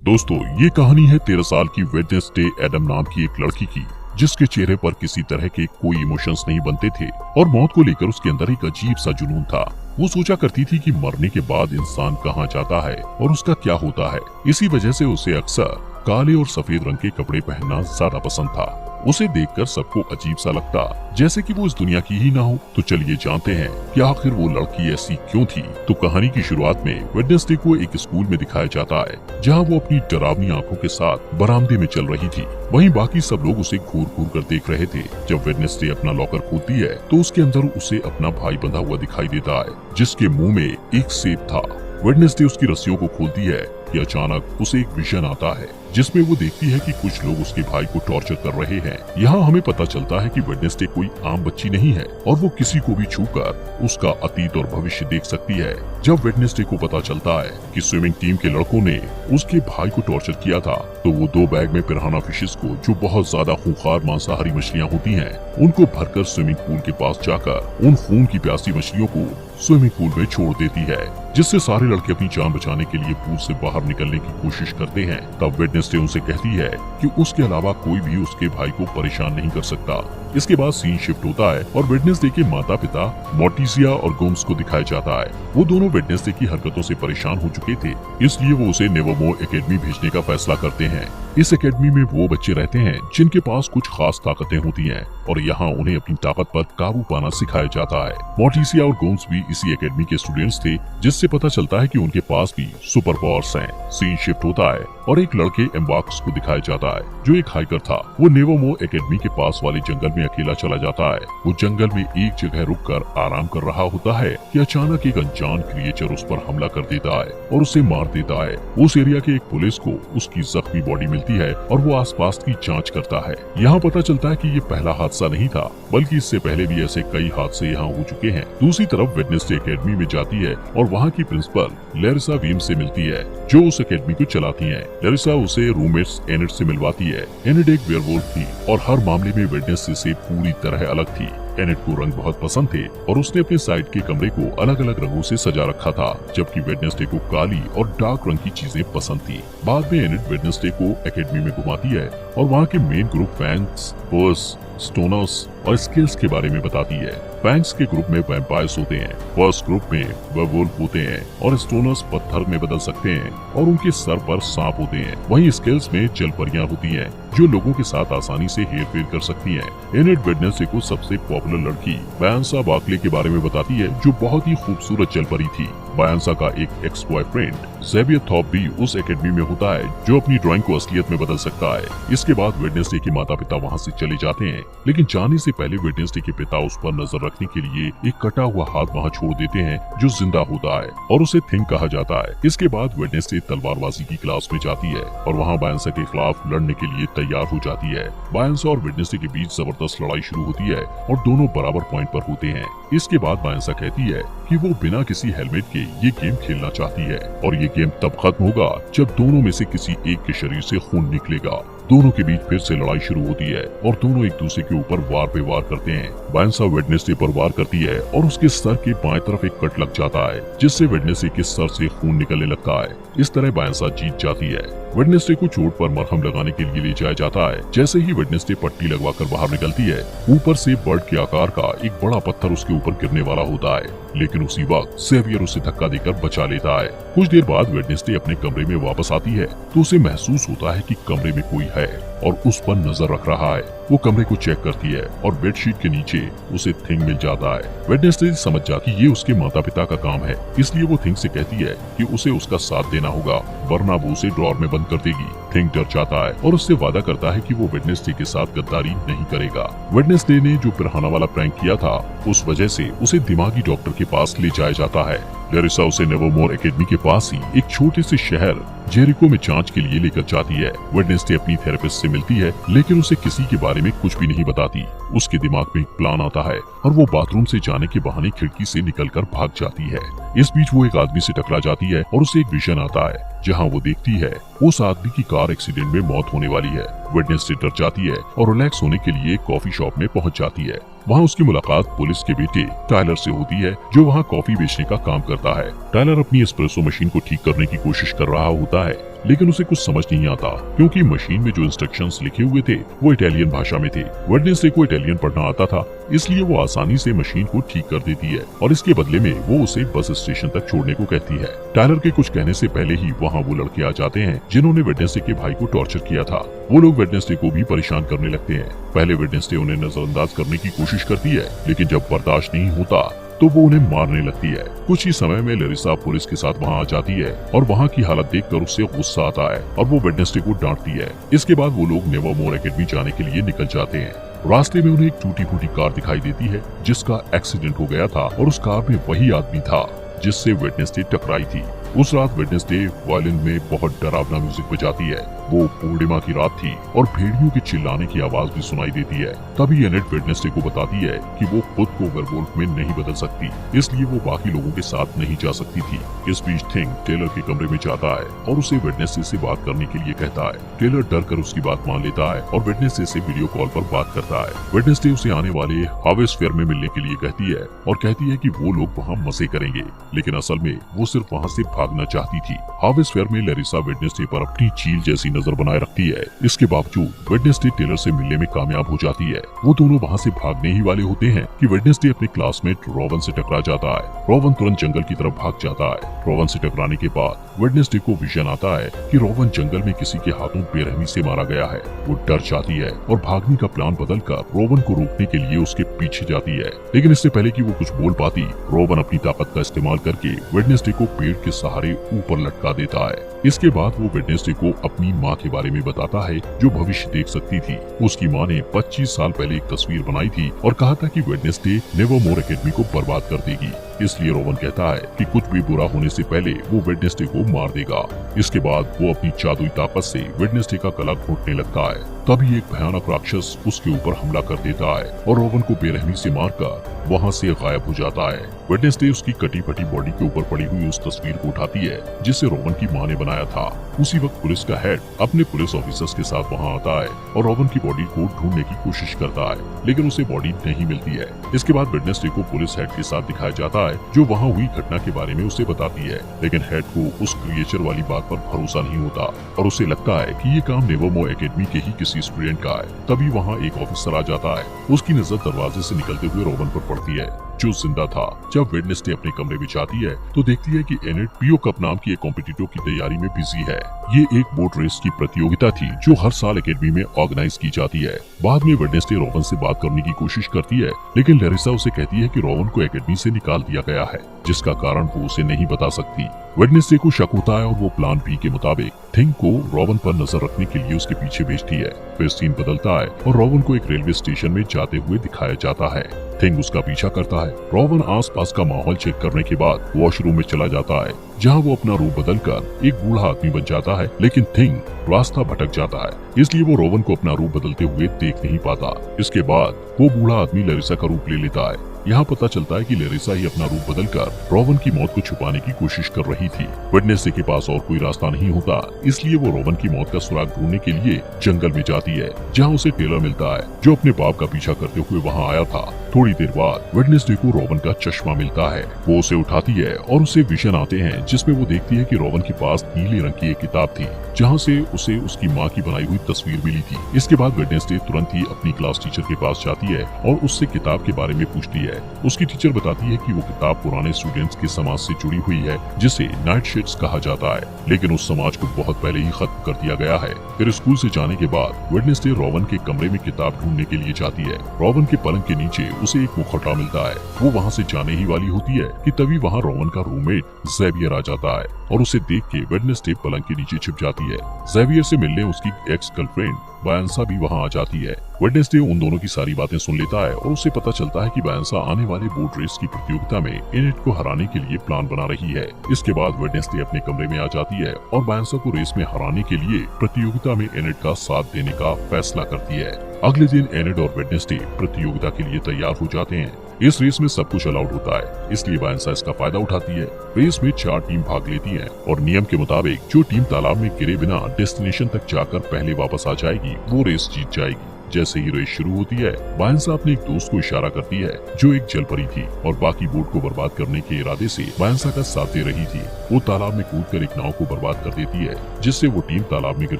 दोस्तों, ये कहानी है 13 साल की वेडनेसडे एडम नाम की एक लड़की की, जिसके चेहरे पर किसी तरह के कोई इमोशंस नहीं बनते थे और मौत को लेकर उसके अंदर एक अजीब सा जुनून था। वो सोचा करती थी कि मरने के बाद इंसान कहाँ जाता है और उसका क्या होता है। इसी वजह से उसे अक्सर काले और सफेद रंग के कपड़े पहनना ज्यादा पसंद था। उसे देखकर सबको अजीब सा लगता, जैसे कि वो इस दुनिया की ही ना हो। तो चलिए जानते हैं कि आखिर वो लड़की ऐसी क्यों थी। तो कहानी की शुरुआत में वेडनेसडे को एक स्कूल में दिखाया जाता है, जहां वो अपनी डरावनी आंखों के साथ बरामदे में चल रही थी। वहीं बाकी सब लोग उसे घूर घूर कर देख रहे थे। जब वेडनेसडे अपना लॉकर खोलती है तो उसके अंदर उसे अपना भाई बंधा हुआ दिखाई देता है, जिसके मुंह में एक सेब था। वेडनेसडे उसकी रस्सियों को खोलती है कि अचानक उसे एक विजन आता है, जिसमें वो देखती है कि कुछ लोग उसके भाई को टॉर्चर कर रहे हैं। यहाँ हमें पता चलता है कि वेडनेसडे कोई आम बच्ची नहीं है और वो किसी को भी छूकर उसका अतीत और भविष्य देख सकती है। जब वेडनेसडे को पता चलता है कि स्विमिंग टीम के लड़कों ने उसके भाई को टॉर्चर किया था, तो वो 2 बैग में पिराना फिशेस को, जो बहुत ज्यादा खूंखार मांसाहारी मछलियाँ होती हैं, उनको भरकर स्विमिंग पूल के पास जाकर उन खून की प्यासी मछलियों को स्विमिंग पूल में छोड़ देती है, जिससे सारे लड़के अपनी जान बचाने के लिए पूल से बाहर निकलने की कोशिश करते हैं। तब वेडनेसडे उनसे कहती है कि उसके अलावा कोई भी उसके भाई को परेशान नहीं कर सकता। इसके बाद सीन शिफ्ट होता है और वेडनेसडे के माता पिता मोर्टिसिया और गोम्स को दिखाया जाता है। वो दोनों वेडनेसडे की हरकतों से परेशान हो चुके थे, इसलिए वो उसे नेवरमोर एकेडमी भेजने का फैसला करते हैं। इस एकेडमी में वो बच्चे रहते हैं जिनके पास कुछ खास ताकतें होती हैं और यहाँ उन्हें अपनी ताकत पर काबू पाना सिखाया जाता है। मोर्टिसिया और गोम्स भी इसी एकेडमी के स्टूडेंट्स थे, जिससे पता चलता है कि उनके पास भी सुपर पावर्स हैं। सीन शिफ्ट होता है और एक लड़के एम्बार्क्स को दिखाया जाता है, जो एक हाइकर था। वो नेवरमोर एकेडमी के पास वाले जंगल में अकेला चला जाता है। वो जंगल में एक जगह रुककर आराम कर रहा होता है कि अचानक एक अनजान क्रिएचर उस पर हमला कर देता है और उसे मार देता है। उस एरिया के एक पुलिस को उसकी जख्मी बॉडी मिलती है और वो आसपास की जांच करता है। यहाँ पता चलता है कि ये पहला हादसा नहीं था, बल्कि इससे पहले भी ऐसे कई हादसे यहाँ हो चुके हैं। दूसरी तरफ वेडनेसडे एकेडमी में जाती है और वहाँ की प्रिंसिपल लेरिसा वीम से मिलती है, जो उस एकेडमी को चलाती है। लेरिसा उसे रूममेट्स एनिड से मिलवाती है। एनिड एक वेयरवुल्फ थी और हर मामले में वेडनेसडे से पूरी तरह अलग थी। एनिड को रंग बहुत पसंद थे और उसने अपने साइड के कमरे को अलग अलग रंगों से सजा रखा था, जबकि वेडनेसडे को काली और डार्क रंग की चीजें पसंद थी। बाद में एनिड वेडनेसडे को एकेडमी में घुमाती है और वहाँ के मेन ग्रुप फैंग्स, पर्स, स्टोनर्स और स्किल्स के बारे में बताती है। फैंग्स के ग्रुप में वैम्पायर्स होते हैं, पर्स ग्रुप में वेयरवुल्फ होते हैं और स्टोनर्स पत्थर में बदल सकते हैं और उनके सर पर सांप होते हैं। वहीं स्किल्स में जलपरियां होती हैं, जो लोगों के साथ आसानी से हेरफेर कर सकती हैं। एनिड वेडनेसडे को सबसे पॉपुलर लड़की बायंसा बार्कले के बारे में बताती है, जो बहुत ही खूबसूरत जलपरी थी। बायंसा का एक एक्स बॉयफ्रेंड ज़ेवियर थॉप भी उस एकेडमी में होता है, जो अपनी ड्राइंग को असलियत में बदल सकता है। इसके बाद वेडनेसडे के माता पिता वहाँ से चले जाते हैं, लेकिन जाने से पहले वेडनेसडे के पिता उस पर नजर रखने के लिए एक कटा हुआ हाथ वहाँ छोड़ देते हैं, जो जिंदा होता है और उसे थिंग कहा जाता है। इसके बाद वेडनेसडे तलवारबाजी की क्लास में जाती है और वहाँ बायंसा के खिलाफ लड़ने के लिए तैयार हो जाती है। बायंसा और वेडनेसडे के बीच जबरदस्त लड़ाई शुरू होती है और दोनों बराबर पॉइंट पर होते हैं। इसके बाद बायंसा कहती है कि वो बिना किसी हेलमेट के ये गेम खेलना चाहती है और ये गेम तब खत्म होगा जब दोनों में से किसी एक के शरीर से खून निकलेगा। दोनों के बीच फिर से लड़ाई शुरू होती है और दोनों एक दूसरे के ऊपर वार पे वार करते हैं। बायंसा वेडनेसडे पर वार करती है और उसके सर के बाएं तरफ एक कट लग जाता है, जिससे वेडनेसडे के सर से खून निकलने लगता है। इस तरह बायंसा जीत जाती है। वेडनेसडे को चोट पर मरहम लगाने के लिए ले जाया जाता है। जैसे ही वेडनेसडे पट्टी लगवाकर बाहर निकलती है, ऊपर से बर्ड के आकार का एक बड़ा पत्थर उसके ऊपर गिरने वाला होता है, लेकिन उसी वक्त ज़ेवियर उसे धक्का देकर बचा लेता है। कुछ देर बाद वेडनेसडे अपने कमरे में वापस आती है तो उसे महसूस होता है कि कमरे में कोई है और उस पर नजर रख रहा है। वो कमरे को चेक करती है और बेडशीट के नीचे उसे थिंग मिल जाता है। वेडनेसडे समझ जाती है ये उसके माता पिता का काम है, इसलिए वो थिंग से कहती है कि उसे उसका साथ देना होगा, वरना वो उसे ड्रॉर में बंद कर देगी। थिंग डर जाता है और उससे वादा करता है कि वो वेडनेसडे के साथ गद्दारी नहीं करेगा। वेडनेसडे ने जो पिराना वाला प्रैंक किया था, उस वजह से उसे दिमागी डॉक्टर के पास ले जाया जाता है। लेरिसा उसे नेवरमोर एकेडमी के पास ही एक छोटे से शहर जेरिको में जांच के लिए लेकर जाती है। वेडनेसडे अपनी थेरेपिस्ट से मिलती है, लेकिन उसे किसी के बारे में कुछ भी नहीं बताती। उसके दिमाग में एक प्लान आता है और वो बाथरूम से जाने के बहाने खिड़की से निकलकर भाग जाती है। इस बीच वो एक आदमी से टकरा जाती है और उसे एक विजन आता है जहाँ वो देखती है उस आदमी की कार एक्सीडेंट में मौत होने वाली है। वेडनेसडे डर जाती है और रिलैक्स होने के लिए कॉफी शॉप में पहुंच जाती है। वहाँ उसकी मुलाकात पुलिस के बेटे टायलर से होती है, जो वहाँ कॉफी बेचने का काम करता है। टायलर अपनी एस्प्रेसो मशीन को ठीक करने की कोशिश कर रहा होता है, लेकिन उसे कुछ समझ नहीं आता क्योंकि मशीन में जो इंस्ट्रक्शंस लिखे हुए थे वो इटालियन भाषा में थे। वेडनेसडे को इटालियन पढ़ना आता था, इसलिए वो आसानी से मशीन को ठीक कर देती है और इसके बदले में वो उसे बस स्टेशन तक छोड़ने को कहती है। टायलर के कुछ कहने से पहले ही वहाँ वो लड़के आ जाते हैं जिन्होंने वेडनेसडे के भाई को टॉर्चर किया था। वो लोग वेडनेसडे को भी परेशान करने लगते हैं। पहले वेडनेसडे उन्हें नजरअंदाज करने की कोशिश करती है, लेकिन जब बर्दाश्त नहीं होता तो वो उन्हें मारने लगती है। कुछ ही समय में लरिसा पुलिस के साथ वहाँ आ जाती है और वहाँ की हालत देखकर उससे गुस्सा आता है और वो वेडनेसडे को डांटती है। इसके बाद वो लोग नेवरमोर एकेडमी जाने के लिए निकल जाते हैं। रास्ते में उन्हें एक टूटी फूटी कार दिखाई देती है जिसका एक्सीडेंट हो गया था और उस कार में वही आदमी था जिससे वेडनेसडे टकराई थी। उस रात वेडनेसडे वायलिन में बहुत डरावना म्यूजिक बजाती है। वो पूर्णिमा की रात थी और भेड़ियों के चिल्लाने की आवाज भी सुनाई देती है। तभी एनेट वेडनेसडे को बताती है कि वो खुद को वेयरवुल्फ में नहीं बदल सकती, इसलिए वो बाकी लोगों के साथ नहीं जा सकती थी। इस बीच थिंग टेलर के कमरे में जाता है और उसे वेडनेसडे से बात करने के लिए कहता है। टेलर डर कर उसकी बात मान लेता है और वेडनेसडे से वीडियो कॉल पर बात करता है। वेडनेसडे उसे आने वाले हार्वेस्ट फेयर में मिलने के लिए कहती है और कहती है कि वो लोग वहाँ मजे करेंगे, लेकिन असल में वो सिर्फ वहाँ से भागना चाहती थी। हार्वेस्ट फेयर में लरिसा वेडनेसडे पर अपनी चील जैसी नजर बनाए रखती है। इसके बावजूद वेडनेसडे टेलर से मिलने में कामयाब हो जाती है। वो दोनों वहाँ से भागने ही वाले होते हैं कि वेडनेसडे अपने क्लासमेट रोवन से टकरा जाता है। रोवन तुरंत जंगल की तरफ भाग जाता है। रोवन से टकराने के बाद वेडनेसडे को विजन आता है कि रोवन जंगल में किसी के हाथों बेरहमी से मारा गया है। वो डर जाती है और भागने का प्लान बदलकर रोवन को रोकने के लिए उसके पीछे जाती है, लेकिन इससे पहले कि वो कुछ बोल पाती, रोवन अपनी ताकत का इस्तेमाल करके वेडनेसडे को पेड़ के सहारे ऊपर लटका देता है। इसके बाद वो वेडनेसडे को अपनी माँ के बारे में बताता है जो भविष्य देख सकती थी। उसकी माँ ने 25 साल पहले एक तस्वीर बनाई थी और कहा था कि वेडनेसडे नेवरमोर एकेडमी को बर्बाद कर देगी। इसलिए रोवन कहता है कि कुछ भी बुरा होने से पहले वो वेडनेसडे को मार देगा। इसके बाद वो अपनी जादुई ताकत से वेडनेसडे का गला घोंटने लगता है। तभी एक भयानक राक्षस उसके ऊपर हमला कर देता है और रोवन को बेरहमी से मारकर वहाँ से गायब हो जाता है। वेडनेसडे उसकी कटी फटी बॉडी के ऊपर पड़ी हुई उस तस्वीर को उठाती है जिसे रोवन की माँ ने बनाया था। उसी वक्त पुलिस का हेड अपने पुलिस ऑफिसर्स के साथ वहाँ आता है और रोवन की बॉडी को ढूंढने की कोशिश करता है, लेकिन उसे बॉडी नहीं मिलती है। इसके बाद वेडनेसडे को पुलिस हेड के साथ दिखाया जाता है जो वहाँ हुई घटना के बारे में उसे बताती है, लेकिन हेड को उस क्रिएचर वाली बात पर भरोसा नहीं होता और उसे लगता है कि ये काम नेवरमोर एकेडमी के ही किसी स्टूडेंट का है। तभी वहाँ एक ऑफिसर आ जाता है। उसकी नजर दरवाजे से निकलते हुए रोवन पर पड़ती है जो जिंदा था। जब वेडनेसडे अपने कमरे में जाती है तो देखती है कि एनेट पीओ कप नाम की एक कॉम्पिटिटर की तैयारी में बिजी है। ये एक बोट रेस की प्रतियोगिता थी जो हर साल एकेडमी में ऑर्गेनाइज की जाती है। बाद में वेडनेसडे रोवन से बात करने की कोशिश करती है, लेकिन लरिसा उसे कहती है कि रोवन को एकेडमी से निकाल दिया गया है, जिसका कारण वो उसे नहीं बता सकती। वेडनेसडे को शक होता है और वो प्लान बी के मुताबिक थिंग को रोवन पर नजर रखने के लिए उसके पीछे भेजती है। फिर सीन बदलता है और रोवन को एक रेलवे स्टेशन में जाते हुए दिखाया जाता है। थिंग उसका पीछा करता है। रोवन आसपास का माहौल चेक करने के बाद वॉशरूम में चला जाता है, जहां वो अपना रूप बदलकर एक बूढ़ा आदमी बन जाता है, लेकिन थिंग रास्ता भटक जाता है, इसलिए वो रोवन को अपना रूप बदलते हुए देख नहीं पाता। इसके बाद वो बूढ़ा आदमी लरिसा का रूप ले लेता है। यहाँ पता चलता है कि लरिसा ही अपना रूप बदलकर रोवन की मौत को छुपाने की कोशिश कर रही थी। वेडनेसडे के पास और कोई रास्ता नहीं होता, इसलिए वो रोवन की मौत का सुराग ढूंढने के लिए जंगल में जाती है, जहाँ उसे टेलर मिलता है जो अपने बाप का पीछा करते हुए वहाँ आया था। थोड़ी देर बाद वेडनेसडे को रोवन का चश्मा मिलता है। वो उसे उठाती है और उसे विजन आते हैं जिसमें वो देखती है कि रोवन के पास नीले रंग की एक किताब थी, जहाँ से उसे उसकी माँ की बनाई हुई तस्वीर मिली थी। इसके बाद वेडनेसडे तुरंत ही अपनी क्लास टीचर के पास जाती है और उससे किताब के बारे में पूछती है। उसकी टीचर बताती है कि वो किताब पुराने स्टूडेंट्स के समाज से जुड़ी हुई है जिसे नाइट शेड्स कहा जाता है, लेकिन उस समाज को बहुत पहले ही खत्म कर दिया गया है। फिर स्कूल से जाने के बाद वेडनेसडे रोवन के कमरे में किताब ढूंढने के लिए जाती है। रोवन के पलंग के नीचे उसे एक मुखौटा मिलता है। वो वहाँ से जाने ही वाली होती है कि तभी वहाँ रोवन का रूममेट ज़ेवियर आ जाता है और उसे देख के वेडनेसडे पलंग के नीचे छिप जाती है। ज़ेवियर से मिलने उसकी एक्स गर्लफ्रेंड बायंसा भी वहाँ आ जाती है। वेडनेसडे उन दोनों की सारी बातें सुन लेता है और उसे पता चलता है कि बायंसा आने वाले बोट रेस की प्रतियोगिता में एनेट को हराने के लिए प्लान बना रही है। इसके बाद वेडनेसडे अपने कमरे में आ जाती है और बायंसा को रेस में हराने के लिए प्रतियोगिता में एनेट का साथ देने का फैसला करती है। अगले दिन एनेट और वेडनेसडे प्रतियोगिता के लिए तैयार हो जाते हैं। इस रेस में सब कुछ अलाउड होता है, इसलिए वायंसा इसका फायदा उठाती है। रेस में 4 टीम भाग लेती हैं और नियम के मुताबिक जो टीम तालाब में गिरे बिना डेस्टिनेशन तक जाकर पहले वापस आ जाएगी वो रेस जीत जाएगी। जैसे ही रेस शुरू होती है, वायंसा अपने एक दोस्त को इशारा करती है जो एक जलपरी थी और बाकी बोट को बर्बाद करने के इरादे से वायंसा का साथ दे रही थी। वो तालाब में कूदकर एक नाव को बर्बाद कर देती है, जिससे वो टीम तालाब में गिर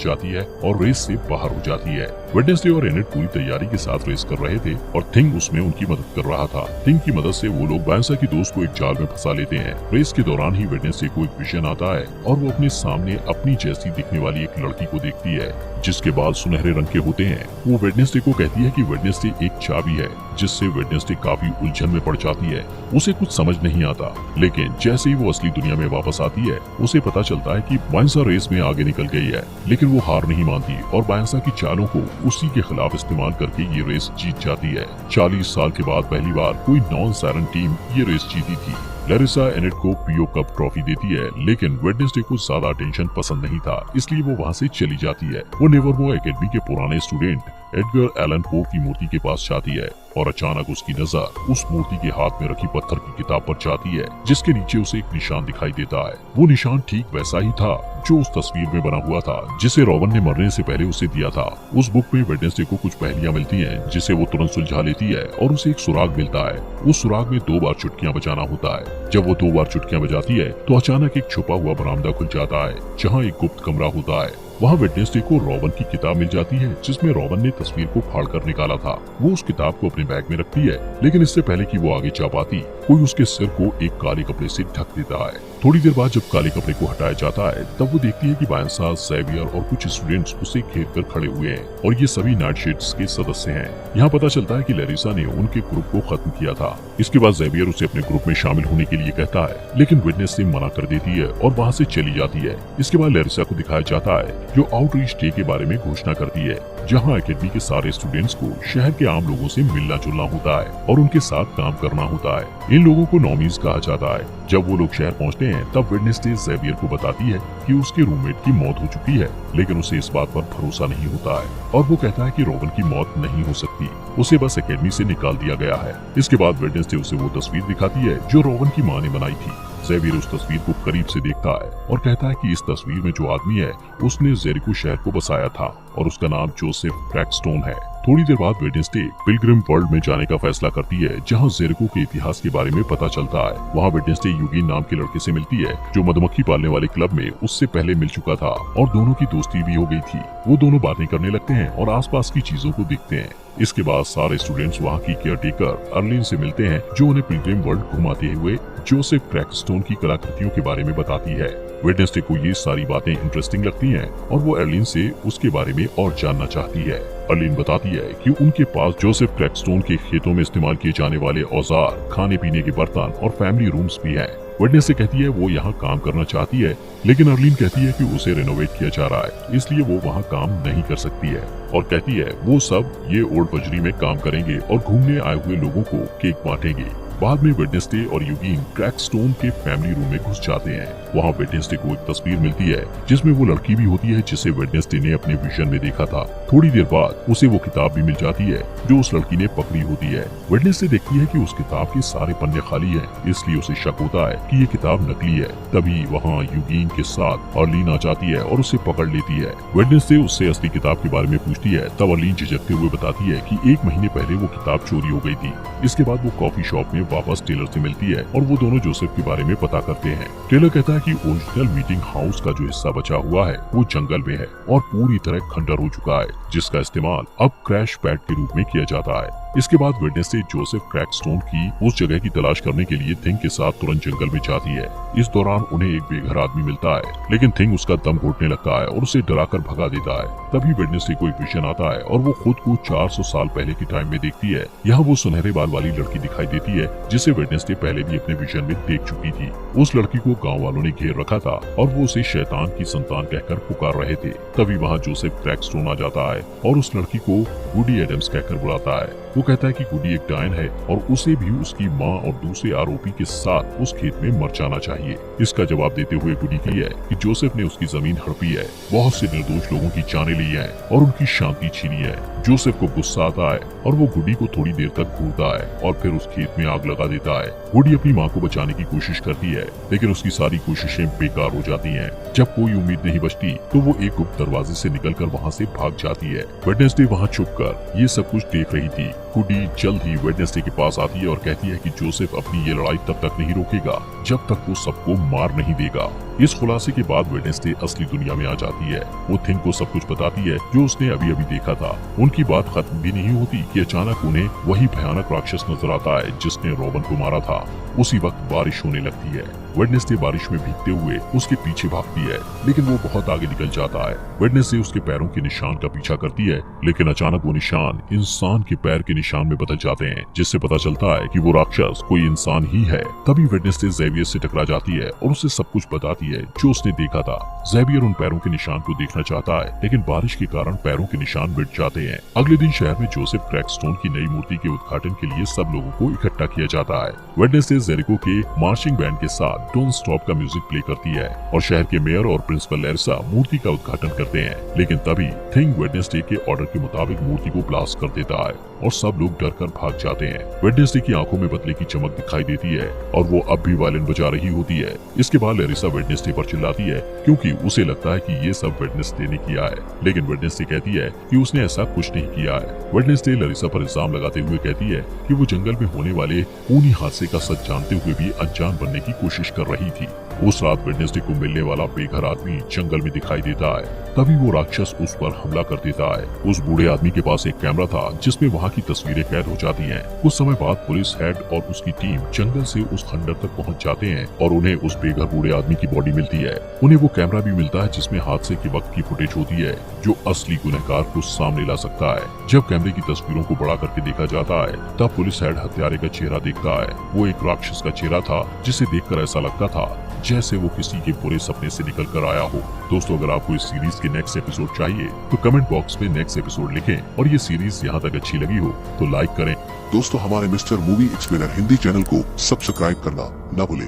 जाती है और रेस से बाहर हो जाती है। वेडनेसडे और एनेट पूरी तैयारी के साथ रेस कर रहे थे और थिंग उसमें उनकी मदद कर रहा था। थिंग की मदद से वो लोग वायंसा की दोस्त को एक जाल में फंसा लेते हैं। रेस के दौरान ही वेडनेसडे को एक विजन आता है और वो अपने सामने अपनी जैसी दिखने वाली एक लड़की को देखती है जिसके बाल सुनहरे रंग के होते हैं। वो वेडनेसडे को कहती है कि वेडनेसडे एक चाबी है, जिससे वेडनेसडे काफी उलझन में पड़ जाती है। उसे कुछ समझ नहीं आता, लेकिन जैसे ही वो असली दुनिया में वापस आती है, उसे पता चलता है कि वायंसा रेस में आगे निकल गई है। लेकिन वो हार नहीं मानती और वायंसा की चालों को उसी के खिलाफ इस्तेमाल करके ये रेस जीत जाती है। 40 साल के बाद पहली बार कोई नॉन सायरन टीम ये रेस जीती थी। लैरिसा एनेट को पीओ कप ट्रॉफी देती है, लेकिन वेडनेसडे को ज्यादा अटेंशन पसंद नहीं था, इसलिए वो वहाँ से चली जाती है। वो नेवरमोर एकेडमी के पुराने स्टूडेंट एडगर एलन पो की मूर्ति के पास जाती है और अचानक उसकी नजर उस मूर्ति के हाथ में रखी पत्थर की किताब पर जाती है, जिसके नीचे उसे एक निशान दिखाई देता है। वो निशान ठीक वैसा ही था जो उस तस्वीर में बना हुआ था, जिसे रॉबन ने मरने से पहले उसे दिया था। उस बुक में वेडनेसडे को कुछ पहेलियां मिलती हैं, जिसे वो तुरंत सुलझा लेती है और उसे एक सुराग मिलता है। उस सुराग में 2 बार चुटकियां बजाना होता है। जब वो 2 बार चुटकियां बजाती है तो अचानक एक छुपा हुआ बरामदा खुल जाता है, जहाँ एक गुप्त कमरा होता है। वहाँ वेडनेसडे को रॉबन की किताब मिल जाती है, जिसमें रॉबन ने तस्वीर को फाड़कर निकाला था। वो उस किताब को अपने बैग में रखती है, लेकिन इससे पहले कि वो आगे जा पाती, कोई उसके सिर को एक काले कपड़े से ढक देता है। थोड़ी देर बाद जब काले कपड़े को हटाया जाता है, तब वो देखती है कि वायंसा, ज़ेवियर और कुछ स्टूडेंट्स उसे घेर कर खड़े हुए हैं और ये सभी नाइटशेड्स के सदस्य हैं। यहाँ पता चलता है कि लैरिसा ने उनके ग्रुप को खत्म किया था। इसके बाद ज़ेवियर उसे अपने ग्रुप में शामिल होने के लिए कहता है, लेकिन वेडनेसडे मना कर देती है और वहाँ से चली जाती है। इसके बाद लैरिसा को दिखाया जाता है जो आउटरीच डे के बारे में घोषणा करती है, जहाँ एकेडमी के सारे स्टूडेंट्स को शहर के आम लोगों से मिलना जुलना होता है और उनके साथ काम करना होता है। इन लोगों को नॉमीज कहा जाता है। जब वो लोग शहर पहुँचते हैं, तब वेडनेसडे ज़ेवियर को बताती है कि उसके रूममेट की मौत हो चुकी है, लेकिन उसे इस बात पर भरोसा नहीं होता है और वो कहता है कि रॉबन की मौत नहीं हो सकती, उसे बस एकेडमी से निकाल दिया गया है। इसके बाद वेडनेसडे उसे वो तस्वीर दिखाती है जो रॉबन की माँ ने बनाई थी। ज़ेवियर उस तस्वीर को करीब से देखता है और कहता है कि इस तस्वीर में जो आदमी है, उसने जेरिको शहर को बसाया था और उसका नाम जोसेफ क्रैकस्टोन है। थोड़ी देर बाद वेडनेसडे पिलग्रिम वर्ल्ड में जाने का फैसला करती है, जहां जेरिको के इतिहास के बारे में पता चलता है। वहां वेडनेसडे यूगिन नाम के लड़के से मिलती है, जो मधुमक्खी पालने वाले क्लब में उससे पहले मिल चुका था और दोनों की दोस्ती भी हो गई थी। वो दोनों बातें करने लगते हैं और आसपास की चीजों को देखते हैं। इसके बाद सारे स्टूडेंट्स वहाँ की केयरटेकर अर्लिन से मिलते हैं, जो उन्हें पिलग्रिम वर्ल्ड घुमाते हुए जोसेफ क्रैकस्टोन की कलाकृतियों के बारे में बताती है। वेडनेसडे को ये सारी बातें इंटरेस्टिंग लगती हैं और वो अर्लिन से उसके बारे में और जानना चाहती है। अर्लिन बताती है कि उनके पास जोसेफ क्रैकस्टोन के खेतों में इस्तेमाल किए जाने वाले औजार, खाने पीने के बर्तन और फैमिली रूम्स भी हैं। वेडनेसडे कहती है वो यहाँ काम करना चाहती है, लेकिन अर्लिन कहती है कि उसे रेनोवेट किया जा रहा है, इसलिए वो वहाँ काम नहीं कर सकती है और कहती है वो सब ये ओल्ड बजरी में काम करेंगे और घूमने आए हुए लोगों को केक बांटेंगे। बाद में वेडनेसडे और यूगिन क्रैकस्टोन के फैमिली रूम में घुस जाते हैं। वहाँ वेडनेसडे को एक तस्वीर मिलती है, जिसमें वो लड़की भी होती है जिसे वेडनेसडे ने अपने विजन में देखा था। थोड़ी देर बाद उसे वो किताब भी मिल जाती है जो उस लड़की ने पकड़ी होती है। वेडनेसडे देखती है कि उस किताब के सारे पन्ने खाली हैं, इसलिए उसे शक होता है कि ये किताब नकली है। तभी वहाँ यूगिन के साथ अर्लिन आ जाती है और उसे पकड़ लेती है। वेडनेसडे उससे असली किताब के बारे में पूछती है, तब अर्लिन झिझकते हुए बताती है कि 1 महीने पहले वो किताब चोरी हो गई थी। इसके बाद वो कॉफी शॉप में वापस टेलर से मिलती है और वो दोनों जोसेफ के बारे में पता करते हैं। टेलर कहता है कि ओरिजिनल मीटिंग हाउस का जो हिस्सा बचा हुआ है वो जंगल में है और पूरी तरह खंडर हो चुका है, जिसका इस्तेमाल अब क्रैश पैड के रूप में किया जाता है। इसके बाद वेडनेसडे जोसेफ क्रैकस्टोन की उस जगह की तलाश करने के लिए थिंग के साथ तुरंत जंगल में जाती है। इस दौरान उन्हें एक बेघर आदमी मिलता है, लेकिन थिंग उसका दम घोटने लगता है और उसे डराकर भगा देता है। तभी वेडनेसडे को एक विजन आता है और वो खुद को 400 साल पहले के टाइम में देखती है। यहाँ वो सुनहरे बाल वाली लड़की दिखाई देती है, जिसे वेडनेसडे पहले भी अपने विजन में देख चुकी थी। उस लड़की को गाँव वालों ने घेर रखा था और वो उसे शैतान की संतान कहकर पुकार रहे थे। तभी वहाँ जोसेफ क्रैकस्टोन आ जाता है और उस लड़की को वुडी एडम्स कहकर बुलाता है। वो कहता है कि गुडी एक डायन है और उसे भी उसकी माँ और दूसरे आरोपी के साथ उस खेत में मर जाना चाहिए। इसका जवाब देते हुए गुडी कहती है कि जोसेफ ने उसकी जमीन हड़पी है, बहुत से निर्दोष लोगों की जानें ली है और उनकी शांति छीनी है। जोसेफ को गुस्सा आता है और वो गुडी को थोड़ी देर तक घूरता है और फिर उस खेत में आग लगा देता है। गुडी अपनी माँ को बचाने की कोशिश करती है, लेकिन उसकी सारी कोशिशें बेकार हो जाती हैं। जब कोई उम्मीद नहीं बचती तो वो एक गुप्त दरवाजे से निकलकर वहाँ से भाग जाती है। वेडनेसडे वहाँ छुपकर ये सब कुछ देख रही थी। गुडी जल्द ही वेडनेसडे के पास आती है और कहती है कि जोसेफ अपनी ये लड़ाई तब तक नहीं रोकेगा जब तक वो सबको मार नहीं देगा। इस खुलासे के बाद वेडनेसडे असली दुनिया में आ जाती है। वो थिंग को सब कुछ बताती है जो उसने अभी अभी देखा था। उनकी बात खत्म भी नहीं होती कि अचानक उन्हें वही भयानक राक्षस नजर आता है जिसने रॉबन को मारा था। उसी वक्त बारिश होने लगती है। वेडनेसडे बारिश में भीगते हुए उसके पीछे भागती है, लेकिन वो बहुत आगे निकल जाता है। वेडनेसडे उसके पैरों के निशान का पीछा करती है, लेकिन अचानक वो निशान इंसान के पैर के निशान में बदल जाते हैं, जिससे पता चलता है कि वो राक्षस कोई इंसान ही है। तभी वेडनेसडे ज़ेवियर से टकरा जाती है और उसे सब कुछ बताती है जो उसने देखा था। ज़ेवियर उन पैरों के निशान को देखना चाहता है, लेकिन बारिश के कारण पैरों के निशान मिट जाते हैं। अगले दिन शहर में जोसेफ क्रैकस्टोन की नई मूर्ति के उद्घाटन के लिए सब लोगों को इकट्ठा किया जाता है। वेडनेसडे जेरिको के मार्चिंग बैंड के साथ डोंट स्टॉप का म्यूजिक प्ले करती है और शहर के मेयर और प्रिंसिपल लैरिसा मूर्ति का उद्घाटन करते हैं, लेकिन तभी थिंग वेडनेसडे के ऑर्डर के मुताबिक मूर्ति को ब्लास्ट कर देता है और सब लोग डर कर भाग जाते हैं। वेडनेसडे की आंखों में बदले की चमक दिखाई देती है और वो अब भी वायलिन बजा रही होती है। इसके बाद लैरिसा वेडनेसडे पर चिल्लाती है क्योंकि उसे लगता है कि ये सब वेडनेसडे ने किया है, लेकिन वेडनेसडे कहती है कि उसने ऐसा कुछ नहीं किया है। वेडनेसडे लैरिसा पर इल्जाम लगाते हुए कहती है कि वो जंगल में होने वाले खूनी हादसे का सच जानते हुए भी अनजान बनने की कोशिश कर रही थी। उस रात वेडनेसडे को मिलने वाला बेघर आदमी जंगल में दिखाई देता है। तभी वो राक्षस उस पर हमला कर देता है। उस बूढ़े आदमी के पास एक कैमरा था जिसमें वहाँ की तस्वीरें कैद हो जाती हैं। कुछ समय बाद पुलिस हेड और उसकी टीम जंगल से उस खंडर तक पहुँच जाते हैं और उन्हें उस बेघर बूढ़े आदमी की बॉडी मिलती है। उन्हें वो कैमरा भी मिलता है जिसमें हादसे के वक्त की फुटेज होती है जो असली गुनहगार को सामने ला सकता है। जब कैमरे की तस्वीरों को बड़ा करके देखा जाता है तब पुलिस हेड हत्यारे का चेहरा देखता है। वो एक राक्षस का चेहरा था जिसे देखकर ऐसा लगता था जैसे वो किसी के बुरे सपने से निकल कर आया हो। दोस्तों, अगर आपको इस सीरीज के नेक्स्ट एपिसोड चाहिए तो कमेंट बॉक्स में नेक्स्ट एपिसोड लिखें और ये सीरीज यहाँ तक अच्छी लगी हो तो लाइक करें। दोस्तों, हमारे mister movie explainer Hindi channel को सब्सक्राइब करना न भूलें।